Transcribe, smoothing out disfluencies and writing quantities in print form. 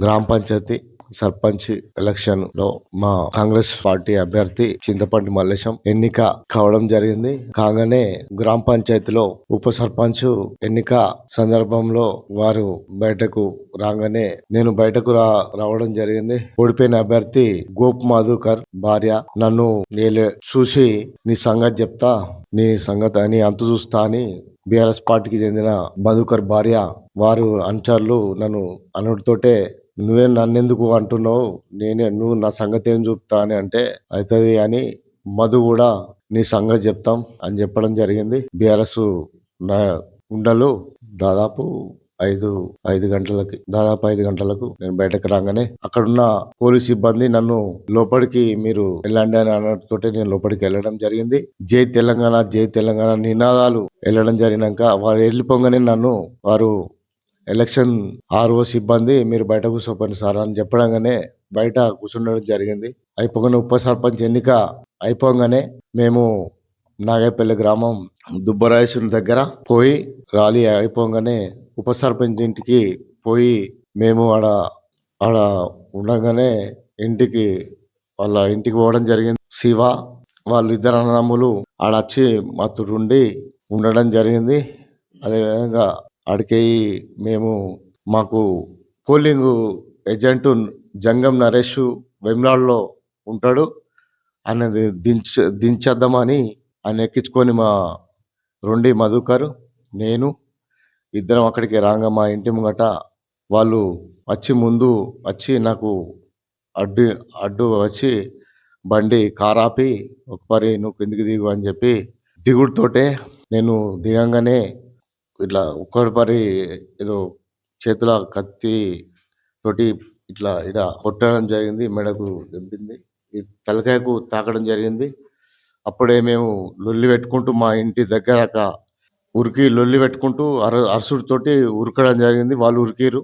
గ్రామ పంచాయతీ సర్పంచ్ ఎలక్షన్ లో మా కాంగ్రెస్ పార్టీ అభ్యర్థి చింతపండి మల్లేశం ఎన్నిక కావడం జరిగింది. కాగానే గ్రామ పంచాయతీలో ఉప సర్పంచ్ ఎన్నిక సందర్భంలో వారు బయటకు రాగానే నేను బయటకు రావడం జరిగింది. ఓడిపోయిన అభ్యర్థి గోప్ మధుకర్ భార్య నన్ను చూసి నీ సంగతి చెప్తా, నీ సంగతి అని అంతు చూస్తా అని బీఆర్ఎస్ పార్టీకి చెందిన మధుకర్ భార్య వారు అనుచరులు నన్ను అనుడితోటే నువ్వే నన్నెందుకు అంటున్నావు, నువ్వు నా సంగతి ఏం చూపుతా అని అంటే అవుతుంది అని మధు కూడా నీ సంగతి చెప్తాం అని చెప్పడం జరిగింది. బీఆర్ఎస్ నా ఉండలు దాదాపు ఐదు గంటలకు నేను బయటకు రాగానే అక్కడున్న పోలీస్ సిబ్బంది నన్ను లోపలికి మీరు వెళ్ళండి అని అనడంతో నేను లోపలికి వెళ్ళడం జరిగింది. జై తెలంగాణ నినాదాలు వెళ్ళడం జరిగినాక వారు వెళ్ళిపోగానే నన్ను వారు ఎలక్షన్ ఆర్ఓ సిబ్బంది మీరు బయట కూర్చోపండి సార్ అని చెప్పడంగానే బయట కూర్చుండడం జరిగింది. అయిపోగానే ఉప సర్పంచ్ ఎన్నిక అయిపోగానే మేము నాగేపల్లి గ్రామం దుబ్బరాయసుని దగ్గర పోయి ర్యాలీ అయిపోగానే ఉప సర్పంచ్ ఇంటికి పోయి మేము ఆడ ఉండగానే వాళ్ళ ఇంటికి పోవడం జరిగింది. శివ వాళ్ళు ఇద్దరు అన్నదమ్ములు ఆడ వచ్చి మాతోటి ఉండడం జరిగింది. అదేవిధంగా ఆడికి మాకు పోలింగ్ ఏజెంట్ జంగం నరేష్ వెమ్లాడ్లో ఉంటాడు. అనేది దించేద్దామని ఆయన ఎక్కించుకొని మా మధుకర్ నేను ఇద్దరం అక్కడికి రాగా మా ఇంటి ముంగట వాళ్ళు ముందు వచ్చి నాకు అడ్డు వచ్చి బండి కారాపి ఒకసారి నువ్వు కిందికి దిగు అని చెప్పి దిగుడుతోటే నేను దిగంగానే ఇట్లా ఒక్కడి ఏదో చేతుల కత్తి తోటి ఇట్లా కొట్టడం జరిగింది. మెడకు దెబ్బింది, ఈ తలకాయకు తాకడం జరిగింది. అప్పుడే మేము లొల్లి పెట్టుకుంటూ మా ఇంటి దగ్గర లొల్లి పెట్టుకుంటూ అరుసుడితోటి ఉరకడం జరిగింది. వాళ్ళు ఉరికిరు.